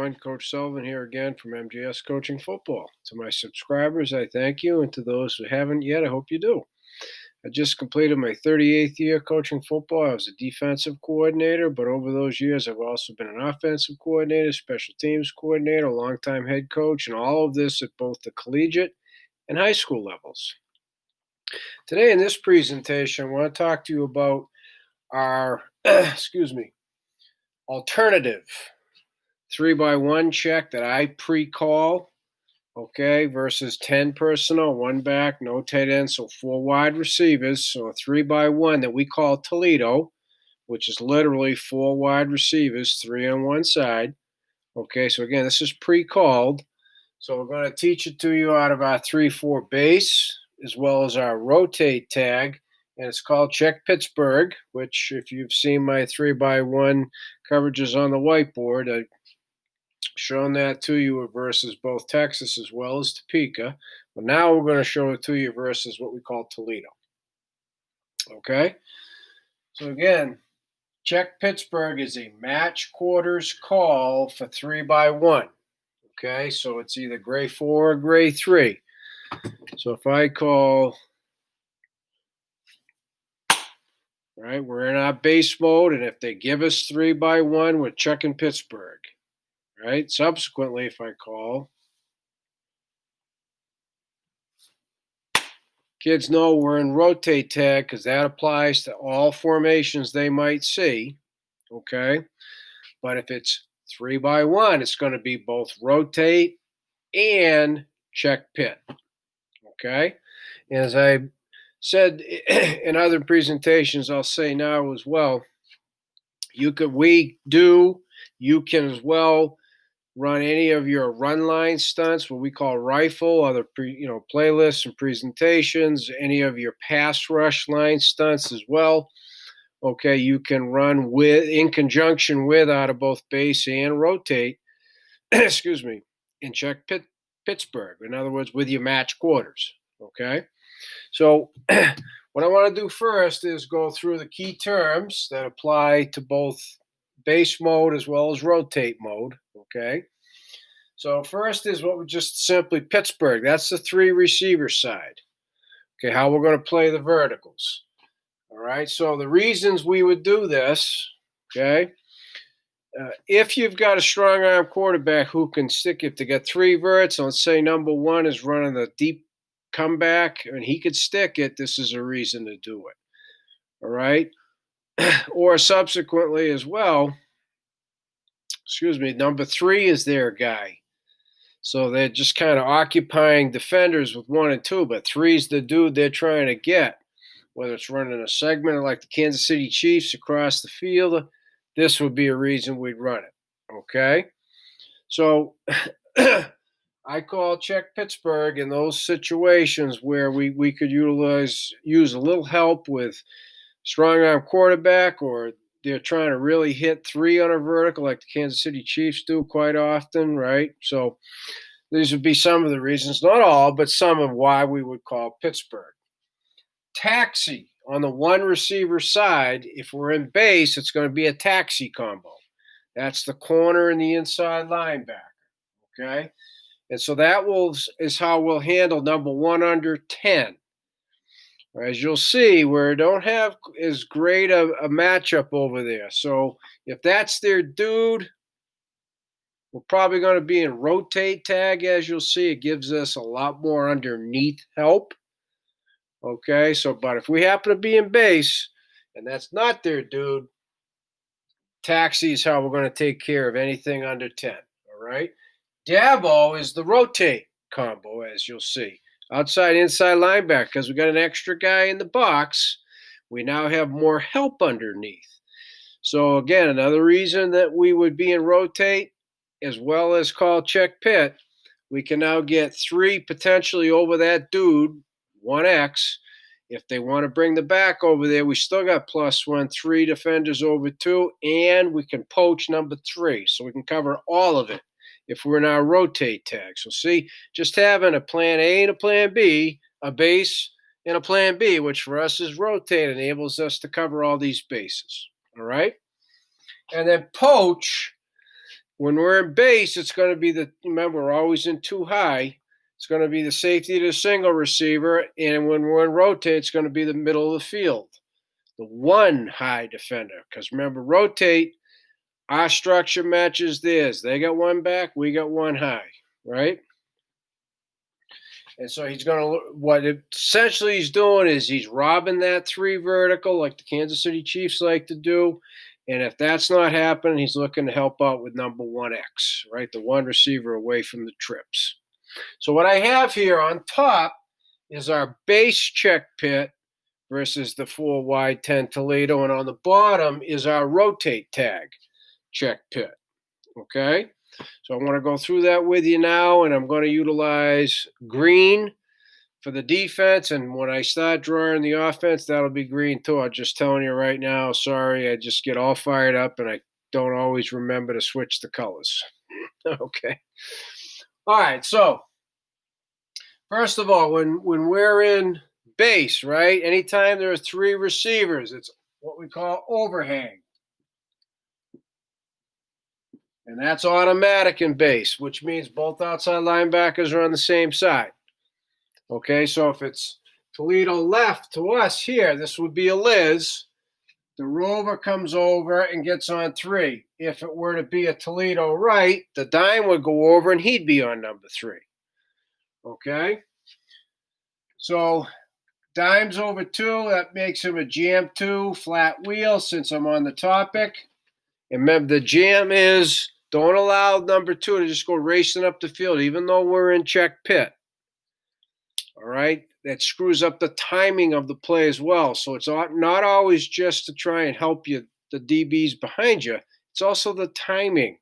everyone. Coach Sullivan here again from MGS Coaching Football. To my subscribers, I thank you, and to those who haven't yet, I hope you do. I just completed my 38th year coaching football. I was a defensive coordinator, but over those years, I've also been an offensive coordinator, special teams coordinator, longtime head coach, and all of this at both the collegiate and high school levels. Today in this presentation, I want to talk to you about our, alternative 3-by-1 check that I pre-call, okay, versus 10 personnel, one back, no tight end, so 4 wide receivers. So a 3-by-1 that we call Toledo, which is literally 4 wide receivers, 3 on one side. Okay, so again, this is pre-called. So we're going to teach it to you out of our 3-4 base, as well as our rotate tag. And it's called Check Pittsburg, which if you've seen my 3-by-1 coverages on the whiteboard, I've shown that to you versus both Texas as well as Topeka. But now we're going to show it to you versus what we call Toledo. Okay? So again, Check Pittsburg is a match quarters call for 3-by-1. Okay? So it's either gray 4 or gray 3. So if I call, right, we're in our base mode, and if they give us 3-by-1, we're checking Pittsburg. Right? Subsequently, if I call, kids know we're in rotate tag because that applies to all formations they might see. Okay? But if it's 3-by-1, it's going to be both rotate and check pit. Okay? And as I said in other presentations, I'll say now as well, you can as well run any of your run line stunts, what we call rifle, other playlists and presentations, any of your pass rush line stunts as well. Okay, you can run in conjunction with out of both base and rotate, and check Pittsburg. In other words, with your match quarters. Okay, so what I want to do first is go through the key terms that apply to both base mode as well as rotate mode. Okay. So first is what we just simply Pittsburg. That's the 3 receiver side. Okay. How we're going to play the verticals. All right. So the reasons we would do this. Okay. If you've got a strong arm quarterback who can stick it to get 3 verts, let's say number 1 is running the deep comeback and he could stick it, this is a reason to do it. All right. Or subsequently as well, number 3 is their guy. So they're just kind of occupying defenders with 1 and 2, but 3 is the dude they're trying to get. Whether it's running a segment like the Kansas City Chiefs across the field, this would be a reason we'd run it. Okay? So I call check Pittsburg in those situations where we could use a little help with strong arm quarterback, or they're trying to really hit 3 on a vertical like the Kansas City Chiefs do quite often, right? So these would be some of the reasons, not all, but some of why we would call Pittsburg. Taxi on the 1 receiver side, if we're in base, it's going to be a taxi combo. That's the corner and the inside linebacker, okay? And so that is how we'll handle number 1 under 10. As you'll see, we don't have as great a matchup over there. So if that's their dude, we're probably going to be in rotate tag. As you'll see, it gives us a lot more underneath help. Okay, so but if we happen to be in base and that's not their dude, taxi is how we're going to take care of anything under 10. All right. Dabo is the rotate combo, as you'll see. Outside, inside linebacker, because we got an extra guy in the box, we now have more help underneath. So again, another reason that we would be in rotate as well as call check pit, we can now get 3 potentially over that dude, 1X. If they want to bring the back over there, we still got +1, 3 defenders over 2, and we can poach number 3. So we can cover all of it if we're in our rotate tag. So see, just having a plan A and a plan B, a base and a plan B, which for us is rotate, enables us to cover all these bases. All right? And then poach When we're in base, it's going to be remember, we're always in too high. It's going to be the safety to the single receiver. And when we're in rotate, it's going to be the middle of the field, the one high defender. Because remember, rotate, our structure matches theirs. They got one back, we got one high, right? And so he's going to, what essentially he's doing is he's robbing that 3 vertical like the Kansas City Chiefs like to do. And if that's not happening, he's looking to help out with number 1X, right? The one receiver away from the trips. So what I have here on top is our base check pit versus the 4 wide 10 Toledo. And on the bottom is our rotate tag check pit, okay? So I want to go through that with you now, and I'm going to utilize green for the defense, and when I start drawing the offense, that'll be green too. I'm just telling you right now, sorry, I just get all fired up, and I don't always remember to switch the colors. Okay. All right, so first of all, when we're in base, right, anytime there are 3 receivers, it's what we call overhang. And that's automatic in base, which means both outside linebackers are on the same side. Okay, so if it's Toledo left to us here, this would be a Liz. The rover comes over and gets on 3. If it were to be a Toledo right, the dime would go over and he'd be on number 3. Okay, so dime's over 2. That makes him a jam 2 flat wheel since I'm on the topic. And remember, the jam is don't allow number 2 to just go racing up the field, even though we're in check pit. All right, that screws up the timing of the play as well. So it's not always just to try and help you, the DBs behind you. It's also the timing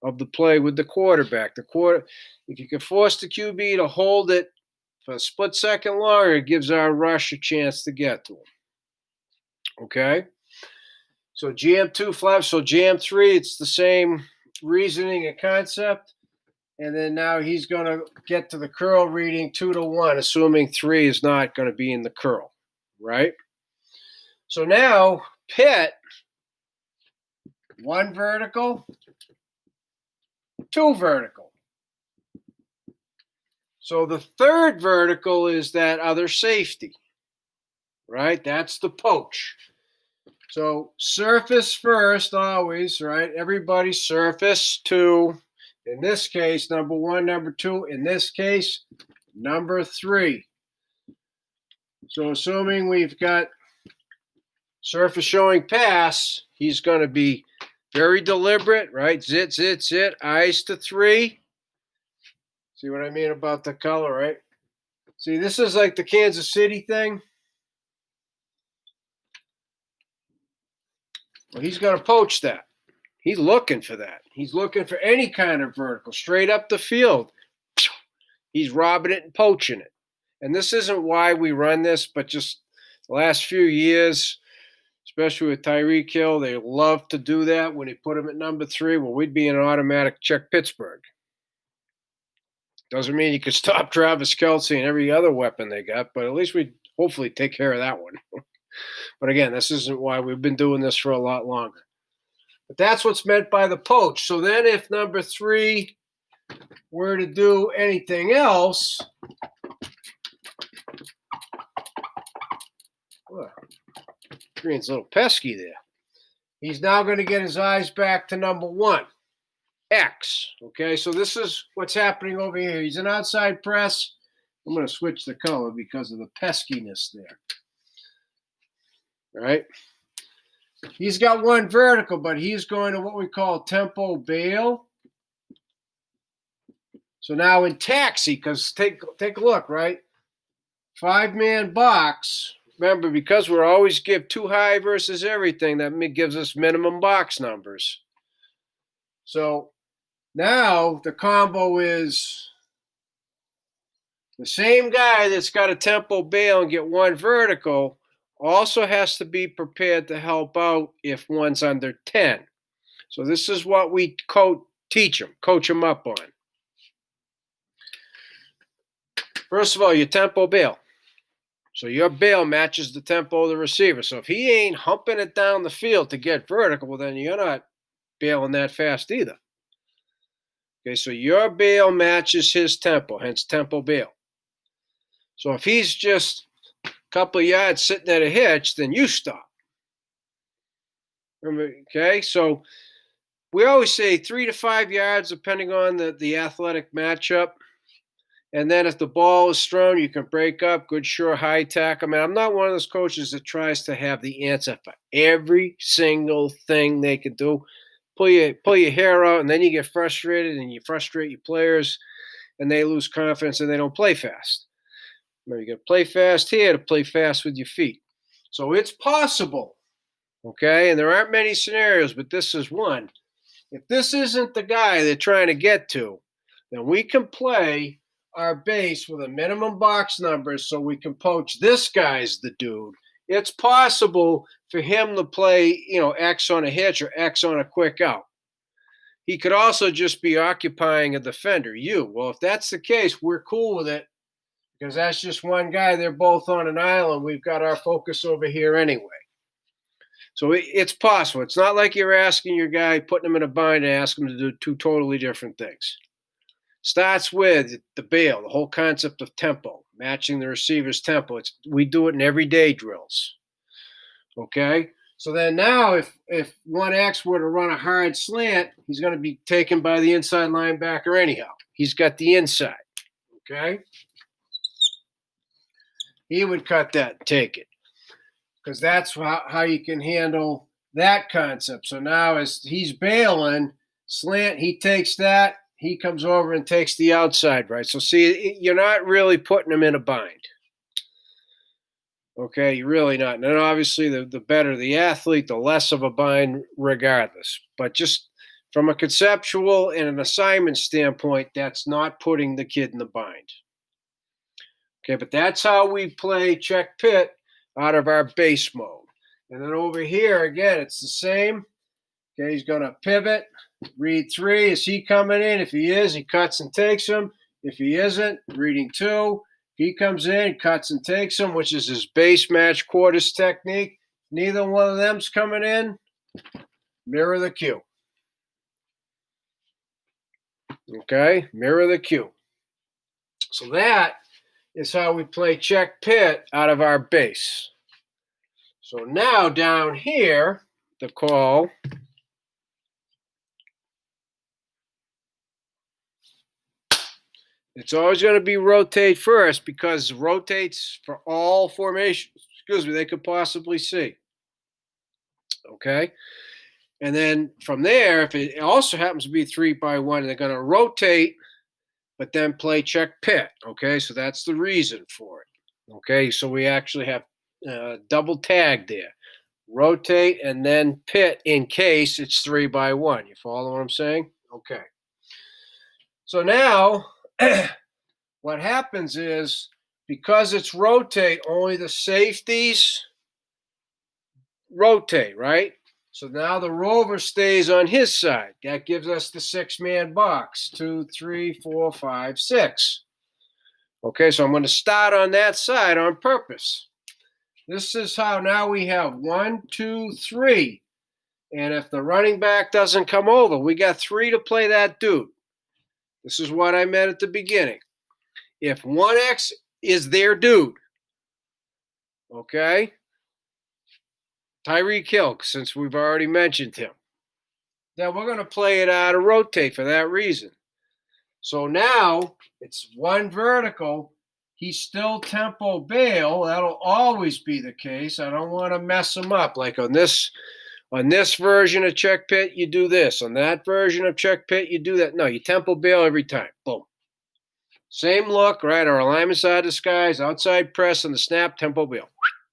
of the play with the quarterback. If you can force the QB to hold it for a split second longer, it gives our rush a chance to get to him. Okay, so jam 2 flaps. So jam 3, it's the same reasoning and concept. And then now he's going to get to the curl reading 2-1, assuming 3 is not going to be in the curl, right? So now pit, 1 vertical, 2 vertical. So the 3rd vertical is that other safety, right? That's the poach. So surface first always, right? Everybody surface 2. In this case, number 1, number 2. In this case, number 3. So assuming we've got surface showing pass, he's going to be very deliberate, right? Zit, zit, zit, eyes to 3. See what I mean about the color, right? See, this is like the Kansas City thing. Well, he's going to poach that. He's looking for that. He's looking for any kind of vertical, straight up the field. He's robbing it and poaching it. And this isn't why we run this, but just the last few years, especially with Tyreek Hill, they love to do that when they put him at number 3. Well, we'd be in an automatic check Pittsburgh. Doesn't mean you could stop Travis Kelce and every other weapon they got, but at least we'd hopefully take care of that one. But again, this isn't why we've been doing this for a lot longer. But that's what's meant by the poach. So then if number 3 were to do anything else, Green's a little pesky there. He's now going to get his eyes back to number 1, X. Okay, so this is what's happening over here. He's an outside press. I'm going to switch the color because of the peskiness there. All right. He's got 1 vertical, but he's going to what we call tempo bail. So now in taxi, because take a look, right? 5-man box. Remember, because we're always give too high versus everything, that gives us minimum box numbers. So now the combo is the same guy that's got a tempo bail and get 1 vertical also has to be prepared to help out if one's under 10. So this is what we coach them up on. First of all, your tempo bail. So your bail matches the tempo of the receiver. So if he ain't humping it down the field to get vertical, well, then you're not bailing that fast either. Okay, so your bail matches his tempo, hence tempo bail. So if he's just a couple of yards sitting at a hitch, then you stop. Okay, so we always say 3 to 5 yards, depending on the athletic matchup. And then if the ball is thrown, you can break up, good, sure, high tackle. I mean, I'm not one of those coaches that tries to have the answer for every single thing they can do. Pull your hair out, and then you get frustrated, and you frustrate your players, and they lose confidence, and they don't play fast. You got to play fast here to play fast with your feet. So it's possible, okay? And there aren't many scenarios, but this is one. If this isn't the guy they're trying to get to, then we can play our base with a minimum box number so we can poach this guy's the dude. It's possible for him to play, X on a hitch or X on a quick out. He could also just be occupying a defender, you. Well, if that's the case, we're cool with it because that's just one guy. They're both on an island. We've got our focus over here anyway. So it's possible. It's not like you're asking your guy, putting him in a bind and ask him to do two totally different things. Starts with the bail, the whole concept of tempo, matching the receiver's tempo. We do it in everyday drills. Okay? So then now if 1X were to run a hard slant, he's going to be taken by the inside linebacker anyhow. He's got the inside. Okay? He would cut that and take it. Because that's how you can handle that concept. So now as he's bailing, slant, he takes that. He comes over and takes the outside, right? So see, you're not really putting him in a bind. Okay, you're really not. And then obviously the better the athlete, the less of a bind regardless. But just from a conceptual and an assignment standpoint, that's not putting the kid in the bind. Okay, but that's how we play check pit out of our base mode. And then over here, again, it's the same. Okay, he's going to pivot. Read 3. Is he coming in? If he is, he cuts and takes him. If he isn't, reading 2. He comes in, cuts and takes him, which is his base match quarters technique. Neither one of them's coming in. Mirror the cue. Okay, mirror the cue. So that is how we play check pit out of our base. So now down here, the call it's always going to be rotate first because it rotates for all formations, they could possibly see. Okay? And then from there, if it also happens to be 3-by-1, they're going to rotate, but then play check pit. Okay? So that's the reason for it. Okay? So we actually have double tag there. Rotate and then pit in case it's 3-by-1. You follow what I'm saying? Okay. So now what happens is because it's rotate, only the safeties rotate, right? So now the rover stays on his side. That gives us the 6-man box. 2, 3, 4, 5, 6. Okay, so I'm going to start on that side on purpose. This is how now we have 1, 2, 3. And if the running back doesn't come over, we got 3 to play that dude. This is what I meant at the beginning. If 1X is their dude, okay, Tyreek Hill, since we've already mentioned him, then we're going to play it out of rotate for that reason. So now it's 1 vertical. He's still tempo bail. That'll always be the case. I don't want to mess him up. Like on this version of check pit, you do this. On that version of check pit, you do that. No, you tempo bail every time. Boom. Same look, right? Our alignment side disguise, outside press, and the snap, tempo bail.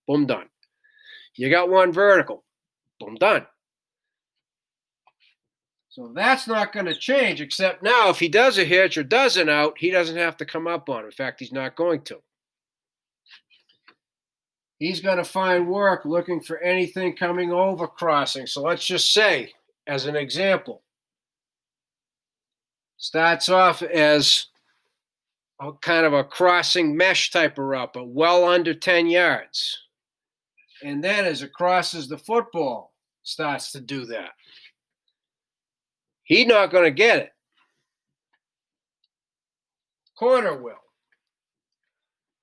Boom, done. You got 1 vertical. Boom, done. So that's not going to change, except now if he does a hitch or does an out, he doesn't have to come up on him. In fact, he's not going to. He's going to find work looking for anything coming over crossing. So let's just say, as an example, starts off as a kind of a crossing mesh type of route, but well under 10 yards. And then as it crosses the football, starts to do that. He's not going to get it. corner will.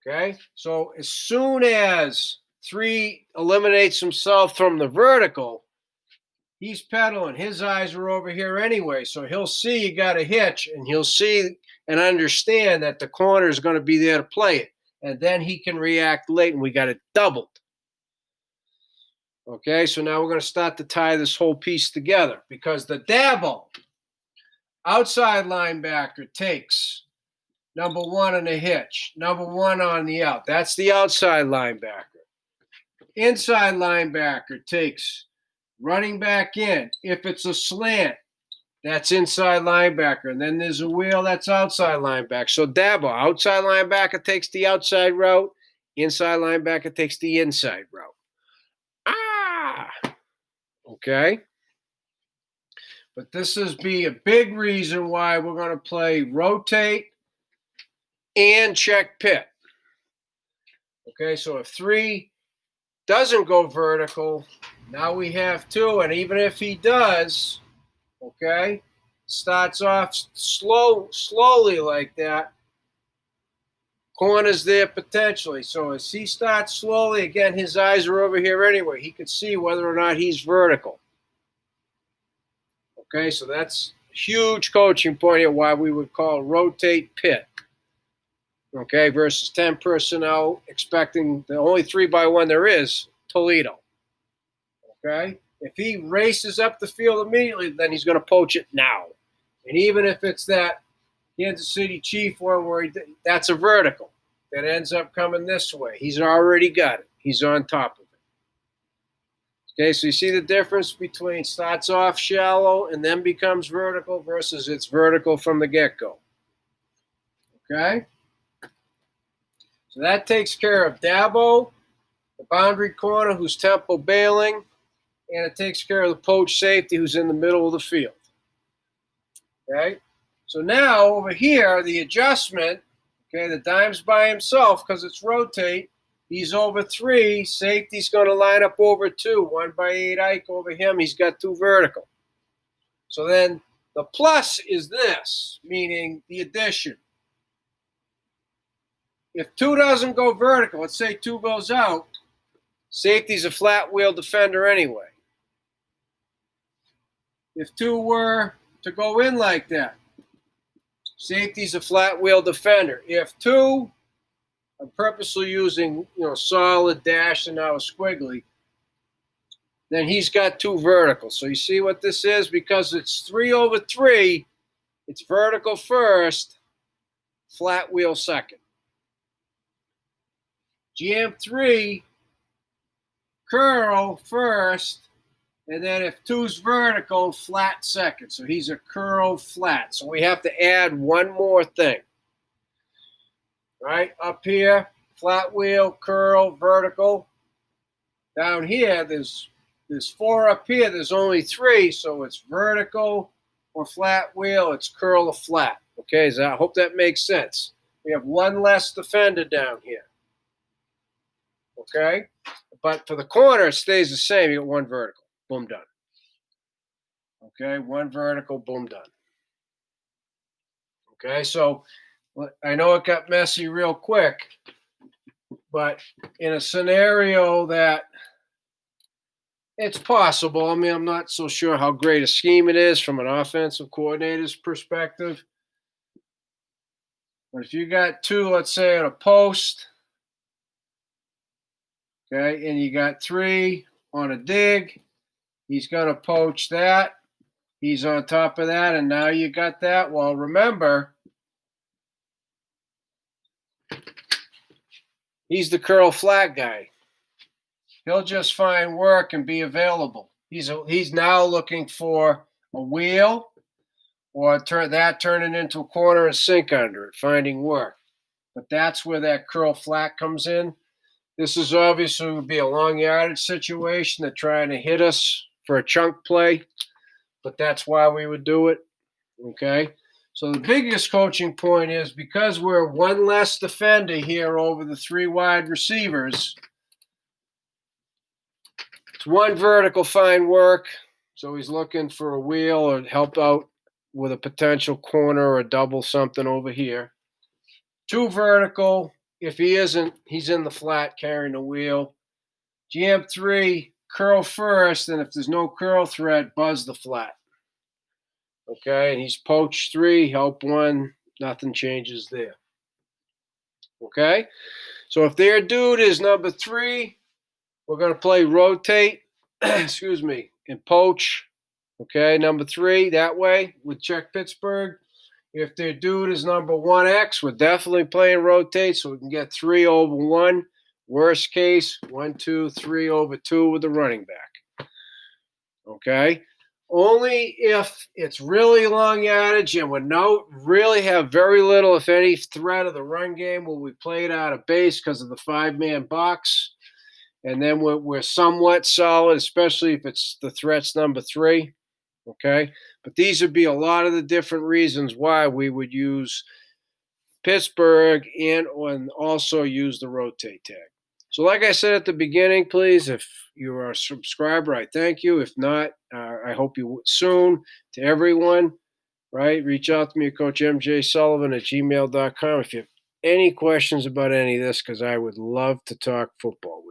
Okay, so as soon as 3 eliminates himself from the vertical, he's pedaling. His eyes are over here anyway, so he'll see you got a hitch, and he'll see and understand that the corner is going to be there to play it. And then he can react late, and we got it doubled. Okay, so now we're going to start to tie this whole piece together, because the dabble outside linebacker takes number 1 on the hitch, number 1 on the out. That's the outside linebacker. Inside linebacker takes running back in. If it's a slant, that's inside linebacker. And then there's a wheel, that's outside linebacker. So dabble, outside linebacker takes the outside route. Inside linebacker takes the inside route. Okay. But this is be a big reason why we're going to play rotate and check pit. Okay, so if 3 doesn't go vertical, now we have 2, and even if he does, okay, starts off slowly like that, corner's there potentially. So as he starts slowly, again, his eyes are over here anyway. He could see whether or not he's vertical. Okay, so that's a huge coaching point here, why we would call rotate pit. Okay, versus 10 personnel, expecting the only 3-by-1 there is, Toledo. Okay, if he races up the field immediately, then he's going to poach it now. And even if it's that Kansas City Chief one where that's a vertical that ends up coming this way, he's already got it. He's on top of it. Okay, so you see the difference between starts off shallow and then becomes vertical versus it's vertical from the get-go. Okay? So that takes care of Dabo, the boundary corner who's tempo bailing, and it takes care of the poach safety who's in the middle of the field. Okay? So now over here, the adjustment, okay, the dime's by himself because it's rotate. He's over 3. Safety's going to line up over 2. 1x8 Ike over him. He's got 2 vertical. So then the plus is this, meaning the addition. If 2 doesn't go vertical, let's say 2 goes out, safety's a flat wheel defender anyway. If 2 were to go in like that, safety's a flat wheel defender. If 2, I'm purposely using solid dash and now a squiggly, then he's got 2 vertical. So you see what this is? Because it's 3 over 3, it's vertical first, flat wheel second. GM3, curl first, and then if 2's vertical, flat second. So he's a curl flat. So we have to add one more thing. Right? Up here, flat wheel, curl, vertical. Down here, there's 4 up here. There's only 3, so it's vertical or flat wheel. It's curl or flat. Okay, so I hope that makes sense. We have 1 less defender down here. Okay? But for the corner, it stays the same. You got 1 vertical. Boom, done. Okay, 1 vertical, boom, done. Okay, so I know it got messy real quick, but in a scenario that it's possible, I mean, I'm not so sure how great a scheme it is from an offensive coordinator's perspective, but if you got 2, let's say, at a post, okay, and you got 3 on a dig, he's going to poach that. He's on top of that, and now you got that. Well, remember, he's the curl flat guy. He'll just find work and be available. He's now looking for a wheel or turning into a corner and sink under it, finding work. But that's where that curl flat comes in. This is obviously would be a long yardage situation. They're trying to hit us for a chunk play, but that's why we would do it. Okay? So the biggest coaching point is because we're 1 less defender here over the 3 wide receivers, it's 1 vertical fine work. So he's looking for a wheel or help out with a potential corner or a double something over here. 2 vertical. If he isn't, he's in the flat carrying the wheel. Jam 3, curl first, and if there's no curl threat, buzz the flat. Okay, and he's poach 3, help 1, nothing changes there. Okay, so if their dude is number 3, we're going to play rotate, excuse me, and poach. Okay, number 3, that way with check Pittsburgh. If their dude is number 1X, we're definitely playing rotate so we can get 3 over 1. Worst case, 1, 2, 3 over 2 with the running back. Okay? Only if it's really long yardage and we really have very little, if any, threat of the run game will we play it out of base because of the 5-man box. And then we're somewhat solid, especially if it's the threat's number 3. Okay? But these would be a lot of the different reasons why we would use Pittsburgh and also use the rotate tag. So like I said at the beginning, please, if you are a subscriber, I thank you. If not, I hope you soon. To everyone, right, reach out to me at coachmjsullivan@gmail.com if you have any questions about any of this, because I would love to talk football with you.